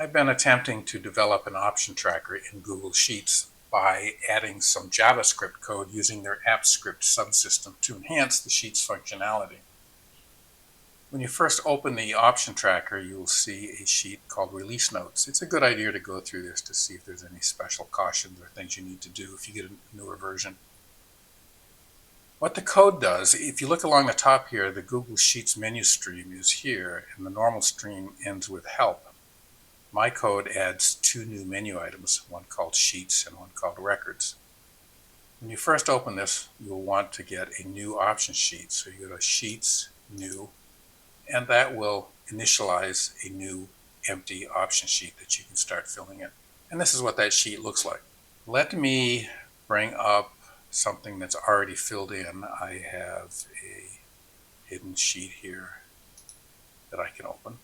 I've been attempting to develop an option tracker in Google Sheets by adding some JavaScript code using their AppScript subsystem to enhance the Sheets functionality. When you first open the option tracker, you'll see a sheet called Release Notes. It's a good idea to go through this to see if there's any special cautions or things you need to do if you get a newer version. What the code does, if you look along the top here, the Google Sheets menu stream is here, and the normal stream ends with Help. My code adds two new menu items, one called Sheets and one called Records. When you first open this, you'll want to get a new option sheet. So you go to Sheets, New, and that will initialize a new empty option sheet that you can start filling in. And this is what that sheet looks like. Let me bring up something that's already filled in. I have a hidden sheet here that I can open.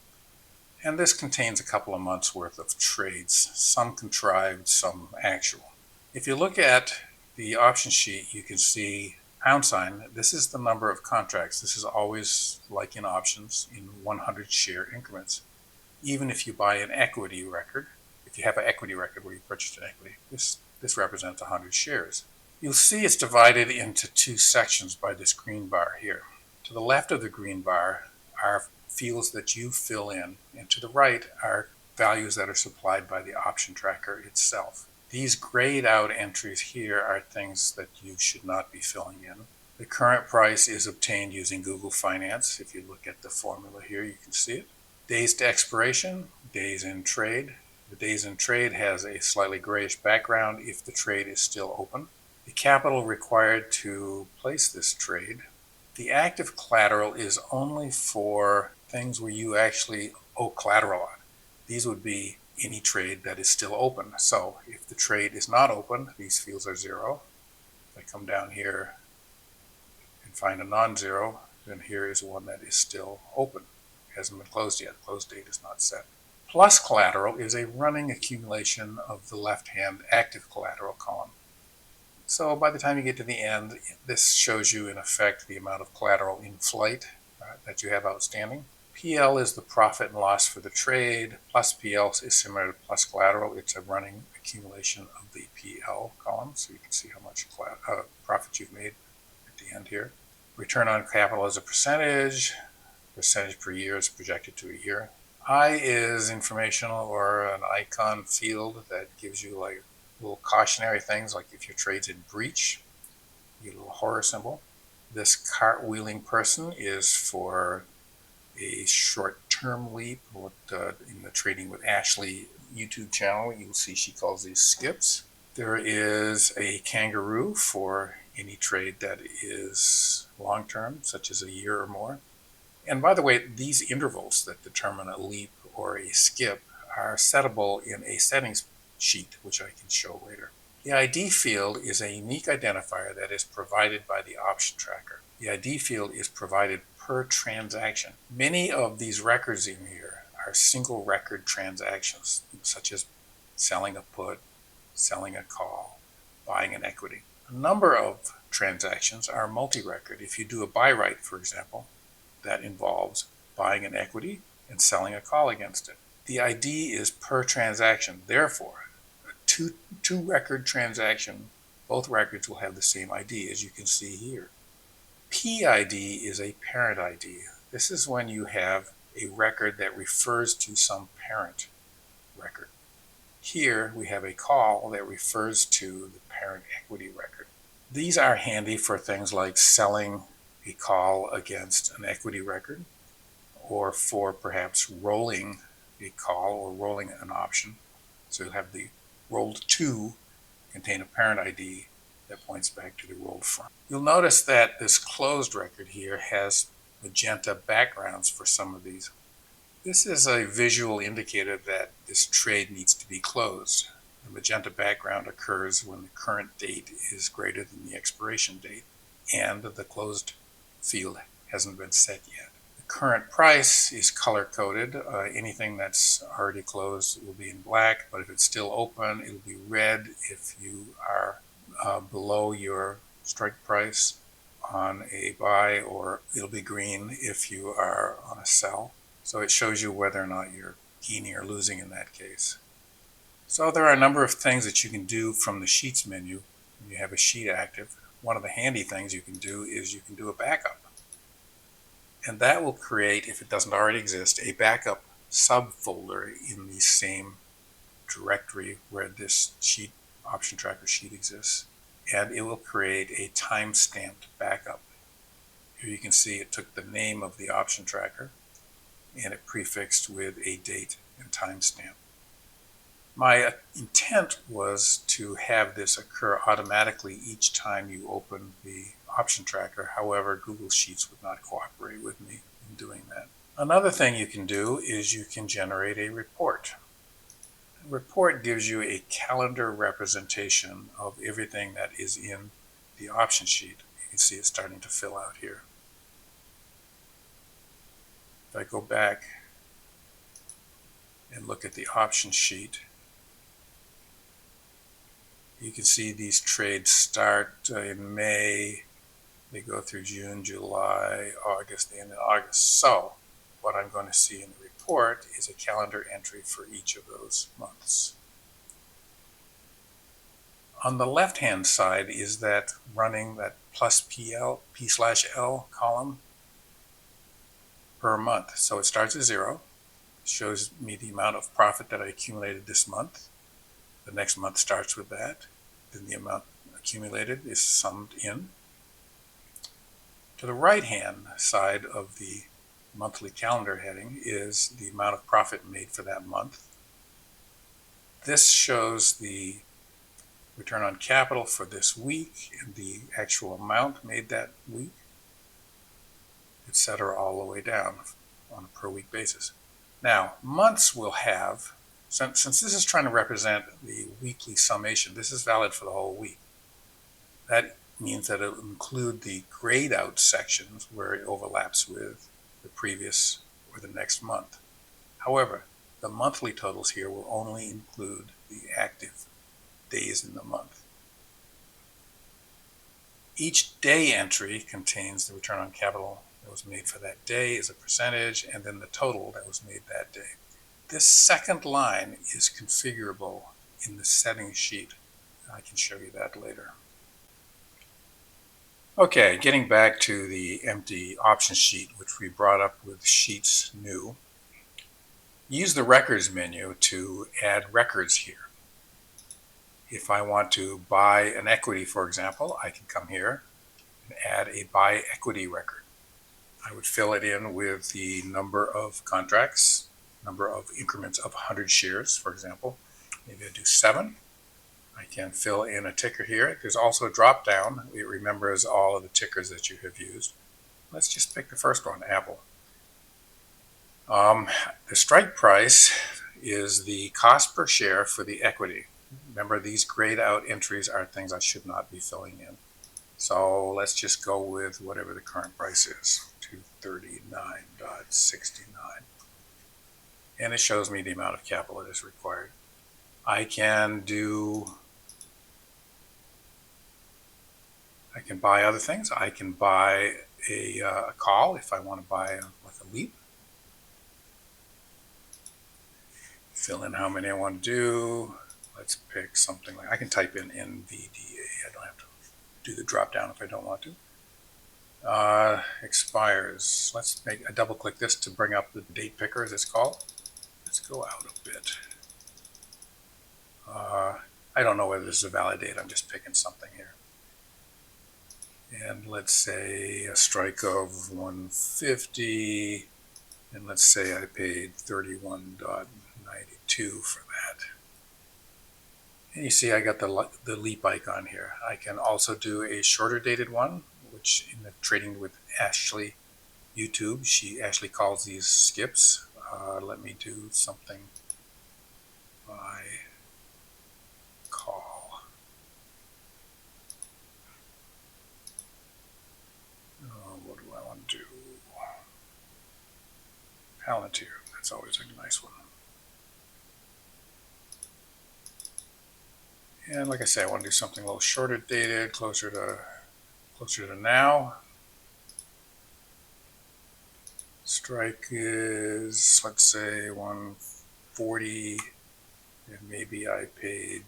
And this contains a couple of months worth of trades, some contrived, some actual. If you look at the option sheet, you can see £. This is the number of contracts. This is always, like in options, in 100 share increments. Even if you buy an equity record, if you have an equity record where you purchased an equity, this represents 100 shares. You'll see it's divided into two sections by this green bar here. To the left of the green bar are fields that you fill in, and to the right are values that are supplied by the option tracker itself. These grayed out entries here are things that you should not be filling in. The current price is obtained using Google Finance. If you look at the formula here, you can see it. Days to expiration, days in trade. The days in trade has a slightly grayish background if the trade is still open. The capital required to place this trade. The active collateral is only for things where you actually owe collateral on. These would be any trade that is still open. So if the trade is not open, these fields are 0. If I come down here and find a non-zero, then here is one that is still open. It hasn't been closed yet. Close date is not set. Plus collateral is a running accumulation of the left-hand active collateral column. So by the time you get to the end, this shows you in effect the amount of collateral in flight that you have outstanding. PL is the profit and loss for the trade. Plus PL is similar to plus collateral. It's a running accumulation of the PL column, so you can see how much profit you've made at the end here. Return on capital is a percentage. Percentage per year is projected to a year. I is informational or an icon field that gives you like little cautionary things, like if your trade's in breach, you get a little horror symbol. This cartwheeling person is for a short-term leap. In the Trading with Ashley YouTube channel, you'll see she calls these skips. There is a kangaroo for any trade that is long-term, such as a year or more. And by the way, these intervals that determine a leap or a skip are settable in a settings sheet, which I can show later. The ID field is a unique identifier that is provided by the option tracker. The ID field is provided per transaction. Many of these records in here are single record transactions, such as selling a put, selling a call, buying an equity. A number of transactions are multi-record. If you do a buy right, for example, that involves buying an equity and selling a call against it. The ID is per transaction. Therefore, a two record transaction, both records will have the same ID, as you can see here. PID is a parent ID. This is when you have a record that refers to some parent record. Here we have a call that refers to the parent equity record. These are handy for things like selling a call against an equity record, or for perhaps rolling a call or rolling an option. So you'll have the rolled to contain a parent ID that points back to the rolled from. You'll notice that this closed record here has magenta backgrounds for some of these. This is a visual indicator that this trade needs to be closed. The magenta background occurs when the current date is greater than the expiration date and the closed field hasn't been set yet. The current price is color-coded. Anything that's already closed will be in black, but if it's still open, it'll be red if you are below your strike price on a buy, or it'll be green if you are on a sell. So it shows you whether or not you're gaining or losing in that case. So there are a number of things that you can do from the Sheets menu when you have a sheet active. One of the handy things you can do is you can do a backup. And that will create, if it doesn't already exist, a backup subfolder in the same directory where this sheet, option tracker sheet exists. And it will create a time-stamped backup. Here you can see it took the name of the option tracker and it prefixed with a date and timestamp. My intent was to have this occur automatically each time you open the option tracker. However, Google Sheets would not cooperate with me in doing that. Another thing you can do is you can generate a report. A report gives you a calendar representation of everything that is in the option sheet. You can see it's starting to fill out here. If I go back and look at the option sheet, you can see these trades start in May, they go through June, July, August, the end of August. So what I'm going to see in the report is a calendar entry for each of those months. On the left-hand side is that running that plus P/L column per month. So it starts at 0, shows me the amount of profit that I accumulated this month. The next month starts with that. Then the amount accumulated is summed in. To the right-hand side of the monthly calendar heading is the amount of profit made for that month. This shows the return on capital for this week and the actual amount made that week, etc., all the way down on a per week basis. Now, months will have, since this is trying to represent the weekly summation, this is valid for the whole week. That means that it will include the grayed out sections where it overlaps with the previous or the next month. However, the monthly totals here will only include the active days in the month. Each day entry contains the return on capital that was made for that day as a percentage, and then the total that was made that day. This second line is configurable in the settings sheet. I can show you that later. Okay, getting back to the empty option sheet, which we brought up with Sheets New. Use the Records menu to add records here. If I want to buy an equity, for example, I can come here and add a buy equity record. I would fill it in with the number of contracts, number of increments of 100 shares, for example. Maybe I do 7. I can fill in a ticker here. There's also a drop down. It remembers all of the tickers that you have used. Let's just pick the first one, Apple. The strike price is the cost per share for the equity. Remember, these grayed out entries are things I should not be filling in. So let's just go with whatever the current price is, 239.69. And it shows me the amount of capital that is required. I can buy other things. I can buy a call if I want to buy like a leap. Fill in how many I want to do. Let's pick something like, I can type in NVDA. I don't have to do the drop down if I don't want to. Expires. Let's make a double click this to bring up the date picker, as it's called. Let's go out a bit. I don't know whether this is a valid date. I'm just picking something here. And let's say a strike of 150. And let's say I paid 31.92 for that. And you see I got the leap icon here. I can also do a shorter dated one, which in the trading with Ashley YouTube, she actually calls these skips. Let me do something by call. What do I want to do? Palantir, that's always a nice one. And like I say, I want to do something a little shorter dated, closer to now. Strike is, let's say, 1 $40, and maybe I paid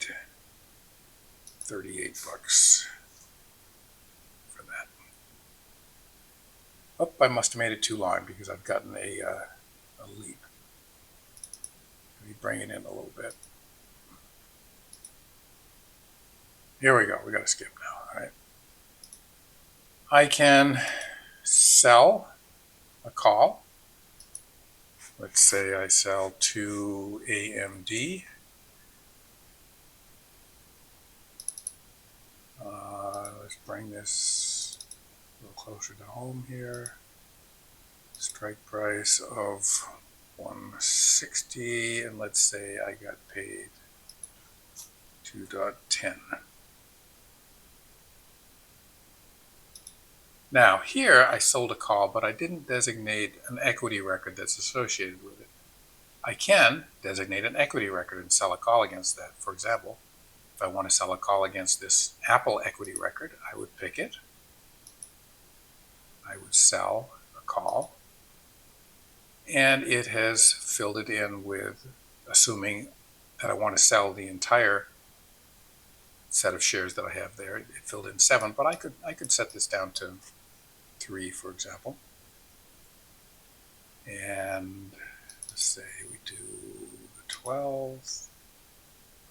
$38 for that. Oh, I must have made it too long because I've gotten a leap. Let me bring it in a little bit. Here we go. We got to skip now. All right. I can sell a call. Let's say I sell to AMD. Let's bring this a little closer to home here. Strike price of 160, and let's say I got paid 2.10. Now here I sold a call, but I didn't designate an equity record that's associated with it. I can designate an equity record and sell a call against that. For example, if I want to sell a call against this Apple equity record, I would pick it. I would sell a call, and it has filled it in with, assuming that I want to sell the entire set of shares that I have there. It filled in 7, but I could set this down to 3, for example. And let's say we do the 12.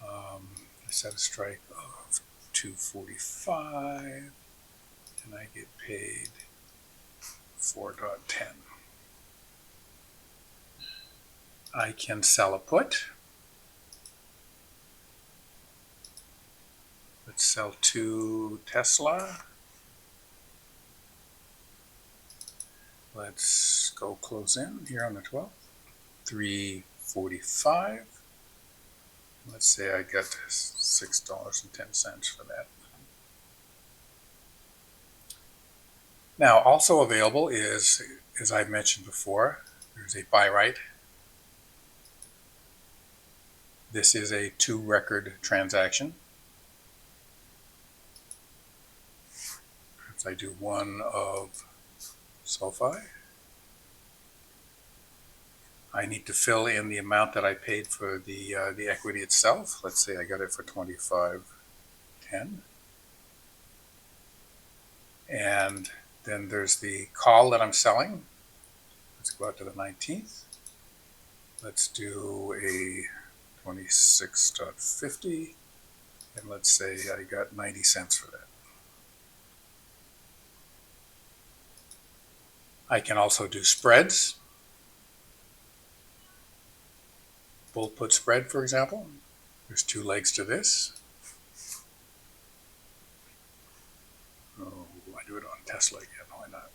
I set a strike of 245, and I get paid 4.10. I can sell a put. Let's sell to Tesla. Let's go close in here on the 12th. 345. Let's say I got $6.10 for that. Now, also available is, as I mentioned before, there's a buy right. This is a 2-record transaction. If I do one of SoFi, I need to fill in the amount that I paid for the equity itself. Let's say I got it for $25.10. And then there's the call that I'm selling. Let's go out to the 19th. Let's do a 26.50, and let's say I got 90 cents for that. I can also do spreads. Bull put spread, for example. There's 2 legs to this. Oh, I do it on Tesla again. Why not?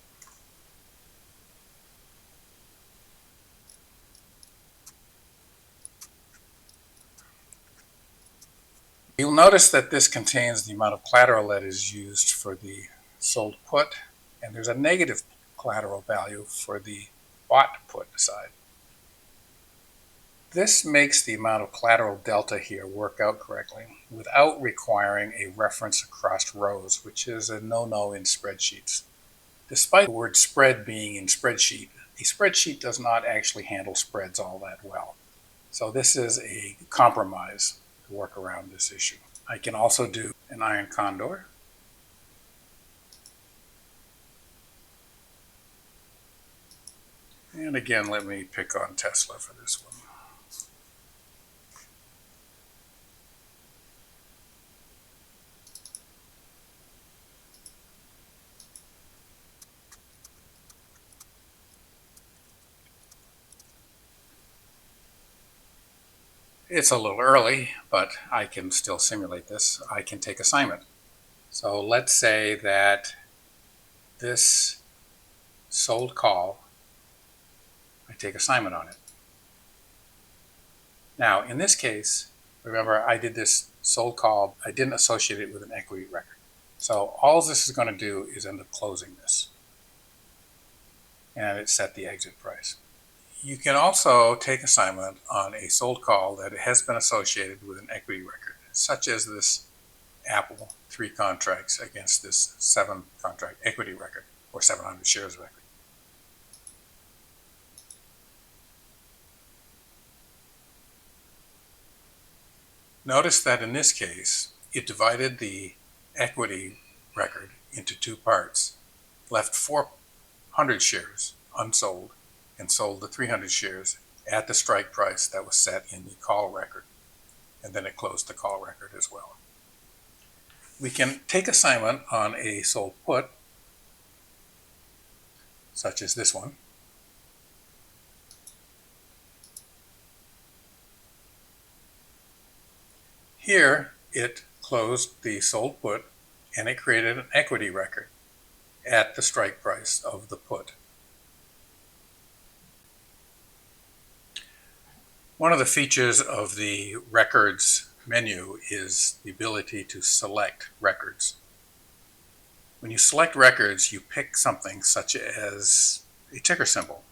You'll notice that this contains the amount of collateral that is used for the sold put, and there's a negative collateral value for the bought put side. This makes the amount of collateral delta here work out correctly without requiring a reference across rows, which is a no-no in spreadsheets. Despite the word spread being in spreadsheet, a spreadsheet does not actually handle spreads all that well. So this is a compromise to work around this issue. I can also do an iron condor. And again, let me pick on Tesla for this one. It's a little early, but I can still simulate this. I can take assignment. So let's say that this sold call, I take assignment on it. Now, in this case, remember I did this sold call, I didn't associate it with an equity record. So all this is going to do is end up closing this. And it set the exit price. You can also take assignment on a sold call that has been associated with an equity record, such as this Apple 3 contracts against this 7 contract equity record, or 700 shares of equity. Notice that in this case, it divided the equity record into two parts, left 400 shares unsold, and sold the 300 shares at the strike price that was set in the call record. And then it closed the call record as well. We can take assignment on a sold put, such as this one. Here, it closed the sold put and it created an equity record at the strike price of the put. One of the features of the records menu is the ability to select records. When you select records, you pick something such as a ticker symbol,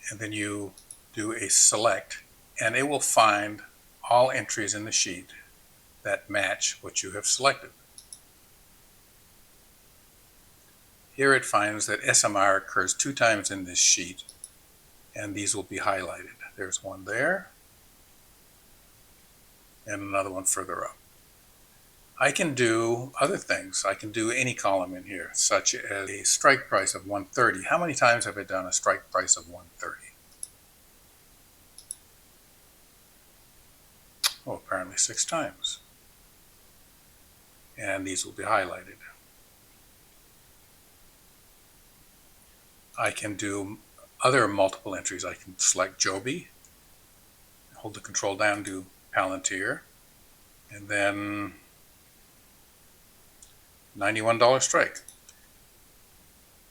and then you do a select, and it will find all entries in the sheet that match what you have selected. Here it finds that SMR occurs 2 times in this sheet, and these will be highlighted. There's one there, and another one further up. I can do other things. I can do any column in here, such as a strike price of 130. How many times have I done a strike price of 130? Oh, apparently 6 times. And these will be highlighted. I can do other multiple entries. I can select Joby, hold the control down, do Palantir, and then $91 strike.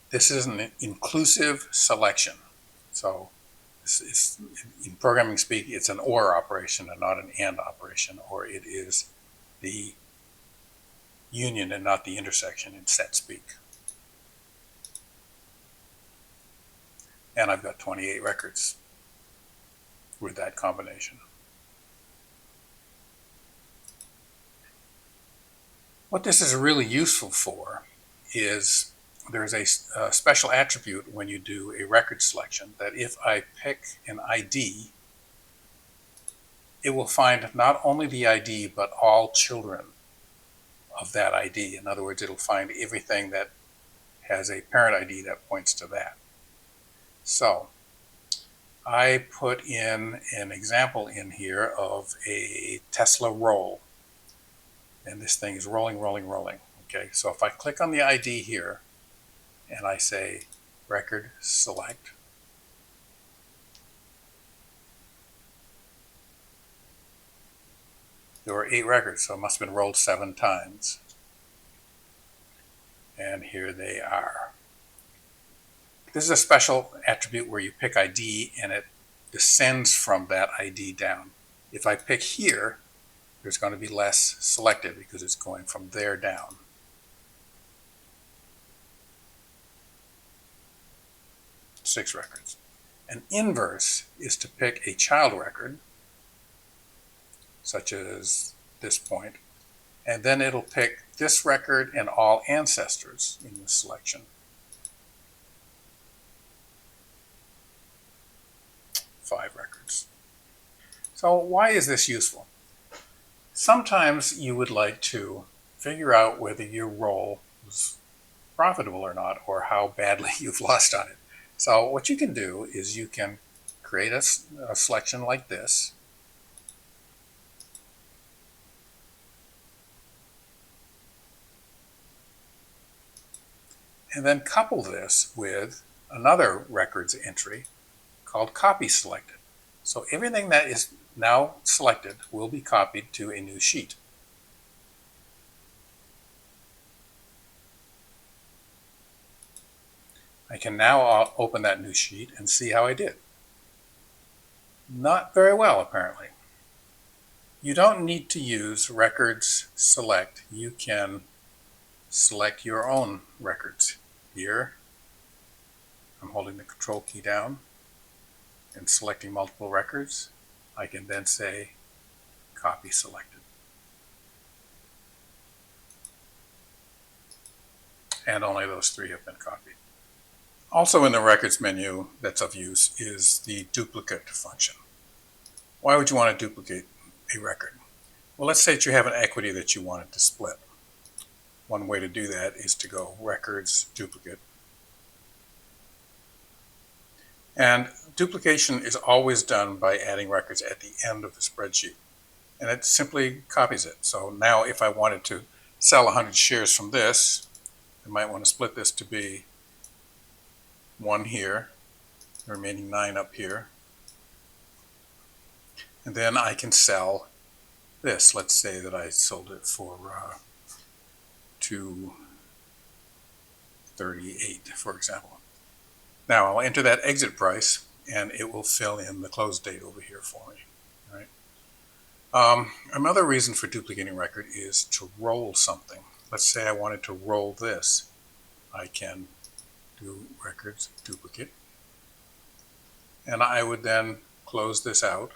This is an inclusive selection. So this is, in programming speak, it's an OR operation and not an AND operation, or it is the union and not the intersection in set speak. And I've got 28 records with that combination. What this is really useful for is there's a special attribute when you do a record selection that if I pick an ID, it will find not only the ID but all children of that ID. In other words, it'll find everything that has a parent ID that points to that. So I put in an example in here of a Tesla roll. And this thing is rolling, rolling, rolling. Okay, so if I click on the ID here and I say record select, there were 8 records, so it must have been rolled 7 times. And here they are. This is a special attribute where you pick ID and it descends from that ID down. If I pick here, there's going to be less selected because it's going from there down. Six records. An inverse is to pick a child record, such as this point, and then it'll pick this record and all ancestors in the selection. 5 records. So why is this useful? Sometimes you would like to figure out whether your roll was profitable or not, or how badly you've lost on it. So what you can do is you can create a selection like this. And then couple this with another records entry called copy selected. So everything that is now selected will be copied to a new sheet. I can now open that new sheet and see how I did. Not very well, apparently. You don't need to use records select. You can select your own records. Here, I'm holding the control key down and selecting multiple records. I can then say copy selected. And only those 3 have been copied. Also in the records menu that's of use is the duplicate function. Why would you want to duplicate a record? Well, let's say that you have an equity that you wanted to split. One way to do that is to go Records, Duplicate. And duplication is always done by adding records at the end of the spreadsheet. And it simply copies it. So now if I wanted to sell 100 shares from this, I might want to split this to be 1 here, the remaining 9 up here. And then I can sell this. Let's say that I sold it for $2.38, for example. Now I'll enter that exit price, and it will fill in the close date over here for me. Right? Another reason for duplicating record is to roll something. Let's say I wanted to roll this. I can do Records, Duplicate, and I would then close this out.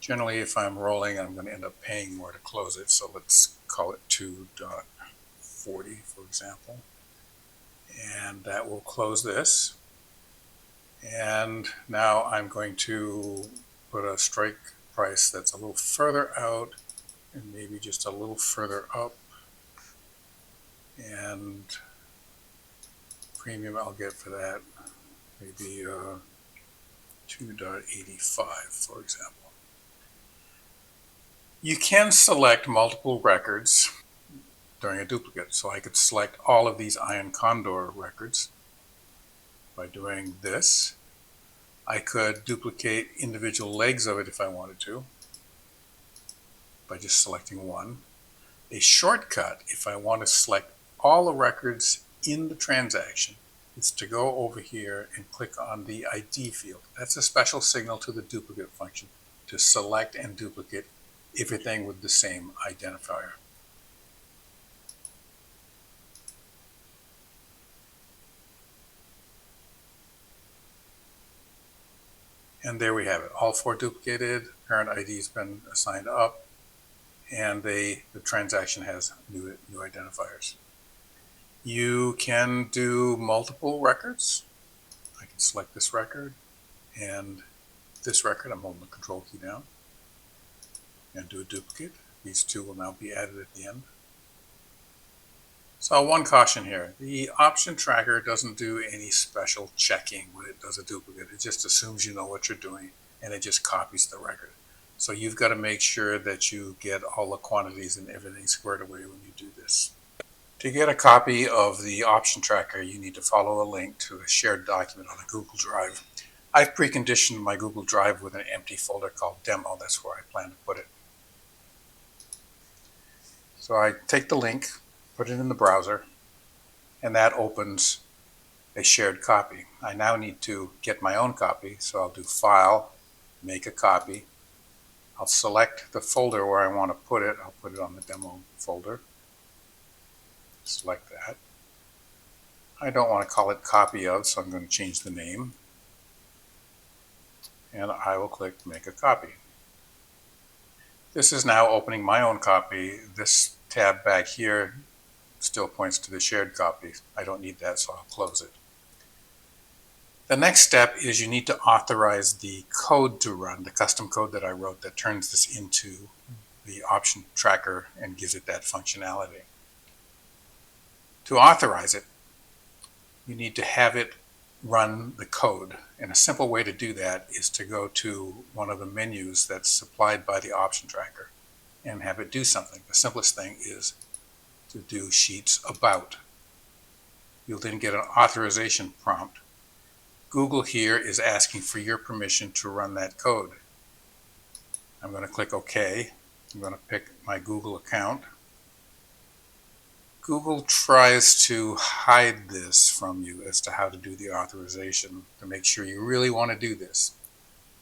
Generally, if I'm rolling, I'm going to end up paying more to close it, so let's call it 2.40, for example. And that will close this. And now I'm going to put a strike price that's a little further out and maybe just a little further up. And premium I'll get for that maybe 2.85, for example. You can select multiple records during a duplicate. So I could select all of these Iron Condor records by doing this. I could duplicate individual legs of it if I wanted to by just selecting one. A shortcut, if I want to select all the records in the transaction, is to go over here and click on the ID field. That's a special signal to the duplicate function to select and duplicate everything with the same identifier. And there we have it. All 4 duplicated, parent ID has been assigned up, and the transaction has new identifiers. You can do multiple records. I can select this record and this record. I'm holding the Control key down. And do a duplicate. These 2 will now be added at the end. So one caution here. The option tracker doesn't do any special checking when it does a duplicate. It just assumes you know what you're doing, and it just copies the record. So you've got to make sure that you get all the quantities and everything squared away when you do this. To get a copy of the option tracker, you need to follow a link to a shared document on a Google Drive. I've preconditioned my Google Drive with an empty folder called Demo. That's where I plan to put it. So I take the link, put it in the browser, and that opens a shared copy. I now need to get my own copy, so I'll do File, Make a Copy. I'll select the folder where I want to put it. I'll put it on the demo folder. Select that. I don't want to call it Copy Of, so I'm going to change the name. And I will click Make a Copy. This is now opening my own copy. This tab back here still points to the shared copy. I don't need that, so I'll close it. The next step is you need to authorize the code to run, the custom code that I wrote that turns this into the option tracker and gives it that functionality. To authorize it, you need to have it run the code. And a simple way to do that is to go to one of the menus that's supplied by the option tracker and have it do something. The simplest thing is to do Sheets About. You'll then get an authorization prompt. Google here is asking for your permission to run that code. I'm going to click OK. I'm going to pick my Google account. Google tries to hide this from you as to how to do the authorization to make sure you really want to do this.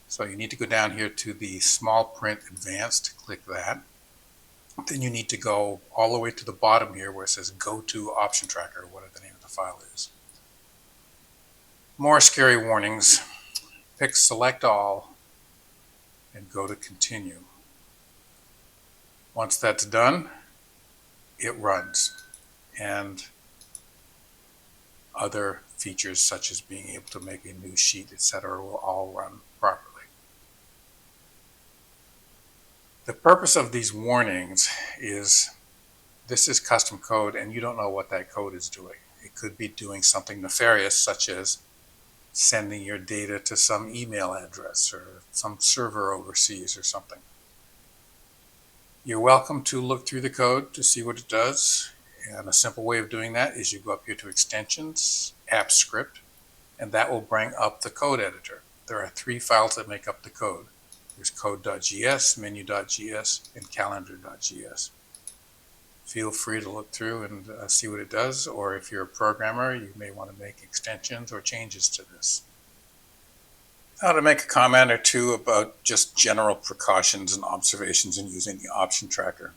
So you need to go down here to the small print advanced, click that. Then you need to go all the way to the bottom here where it says Go to Option Tracker, or whatever the name of the file is. More scary warnings. Pick Select All and go to Continue. Once that's done, it runs. And other features such as being able to make a new sheet, etc., will all run properly. The purpose of these warnings is this is custom code and you don't know what that code is doing. It could be doing something nefarious, such as sending your data to some email address or some server overseas or something. You're welcome to look through the code to see what it does. And a simple way of doing that is you go up here to Extensions, AppScript, and that will bring up the code editor. There are 3 files that make up the code. There's code.js, menu.js, and calendar.js. Feel free to look through and see what it does, or if you're a programmer, you may want to make extensions or changes to this. Now to make a comment or two about just general precautions and observations in using the option tracker.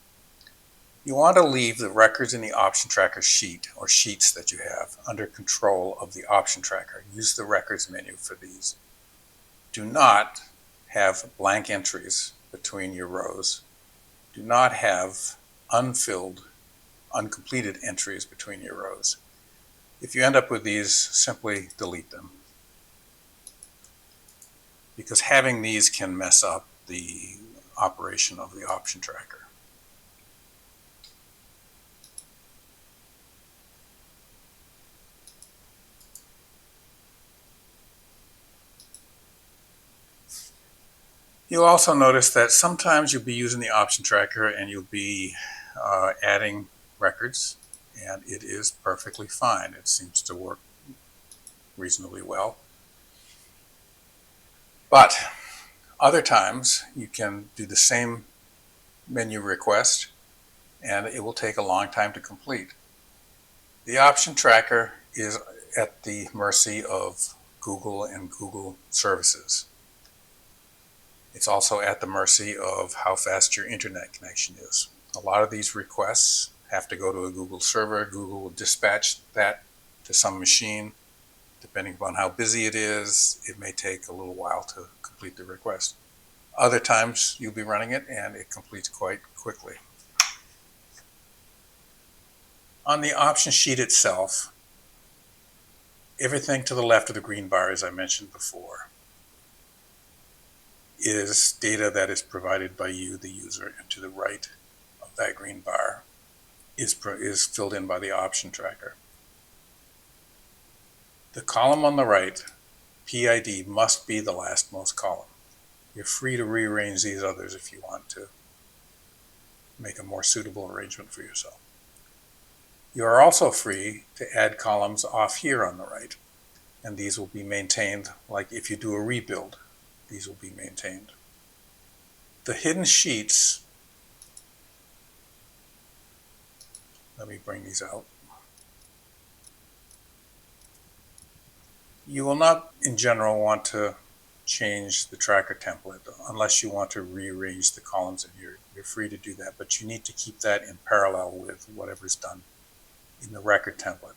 You want to leave the records in the option tracker sheet or sheets that you have under control of the option tracker. Use the records menu for these. Do not have blank entries between your rows. Do not have unfilled, uncompleted entries between your rows. If you end up with these, simply delete them, because having these can mess up the operation of the option tracker. You'll also notice that sometimes you'll be using the option tracker and you'll be adding records, and it is perfectly fine. It seems to work reasonably well. But other times you can do the same menu request and it will take a long time to complete. The option tracker is at the mercy of Google and Google services. It's also at the mercy of how fast your internet connection is. A lot of these requests have to go to a Google server. Google will dispatch that to some machine. Depending upon how busy it is, it may take a little while to complete the request. Other times you'll be running it and it completes quite quickly. On the option sheet itself, everything to the left of the green bar, as I mentioned before, is data that is provided by you, the user, and to the right of that green bar is filled in by the option tracker. The column on the right, PID, must be the lastmost column. You're free to rearrange these others if you want to make a more suitable arrangement for yourself. You are also free to add columns off here on the right, and these will be maintained like if you do a rebuild. These will be maintained. The hidden sheets, let me bring these out. You will not, in general, want to change the tracker template unless you want to rearrange the columns in here. You're free to do that, but you need to keep that in parallel with whatever's done in the record template.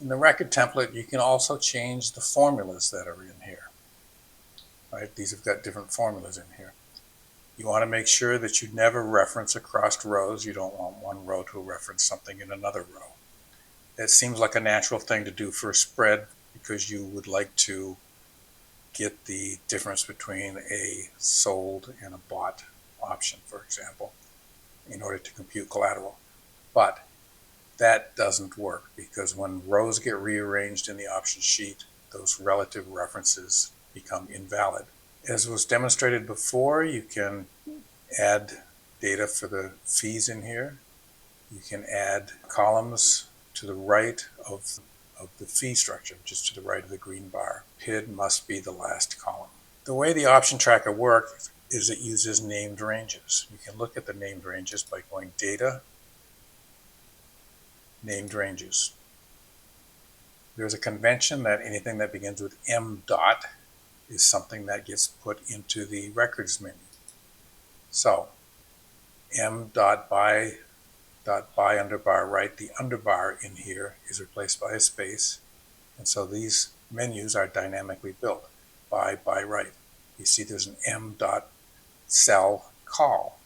In the record template, you can also change the formulas that are in here. Right? These have got different formulas in here. You want to make sure that you never reference across rows. You don't want one row to reference something in another row. That seems like a natural thing to do for a spread because you would like to get the difference between a sold and a bought option, for example, in order to compute collateral. But that doesn't work because when rows get rearranged in the option sheet, those relative references become invalid. As was demonstrated before, you can add data for the fees in here. You can add columns to the right of the fee structure, just to the right of the green bar. PID must be the last column. The way the option tracker works is it uses named ranges. You can look at the named ranges by going Data, Named Ranges. There's a convention that anything that begins with M dot is something that gets put into the records menu. So M dot by underbar right, the underbar in here is replaced by a space, and so these menus are dynamically built by right. You see there's an M dot cell call,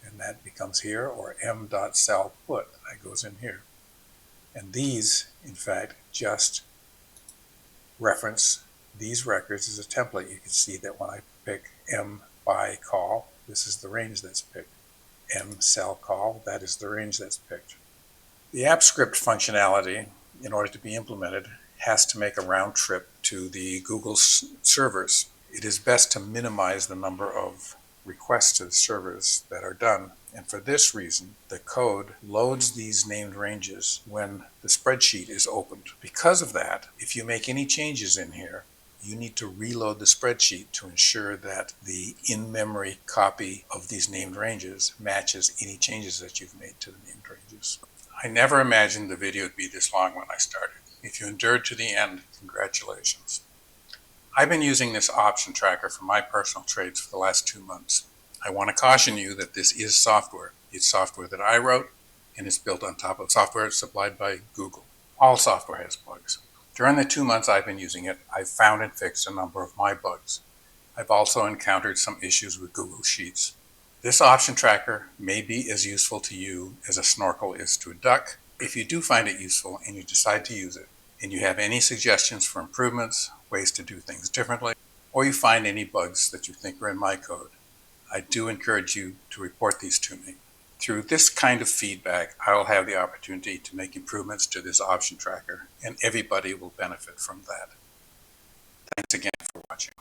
and that becomes here, or M dot cell put, that goes in here. And these, in fact, just reference these records as a template. You can see that when I pick M by call, this is the range that's picked. M cell call, that is the range that's picked. The app script functionality, in order to be implemented, has to make a round trip to the Google servers. It is best to minimize the number of requests to the servers that are done. And for this reason, the code loads these named ranges when the spreadsheet is opened. Because of that, if you make any changes in here, you need to reload the spreadsheet to ensure that the in-memory copy of these named ranges matches any changes that you've made to the named ranges. I never imagined the video would be this long when I started. If you endured to the end, congratulations. I've been using this option tracker for my personal trades for the last 2 months. I want to caution you that this is software. It's software that I wrote, and it's built on top of software supplied by Google. All software has bugs. During the 2 months I've been using it, I've found and fixed a number of my bugs. I've also encountered some issues with Google Sheets. This option tracker may be as useful to you as a snorkel is to a duck. If you do find it useful and you decide to use it, and you have any suggestions for improvements, ways to do things differently, or you find any bugs that you think are in my code, I do encourage you to report these to me. Through this kind of feedback, I will have the opportunity to make improvements to this option tracker, and everybody will benefit from that. Thanks again for watching.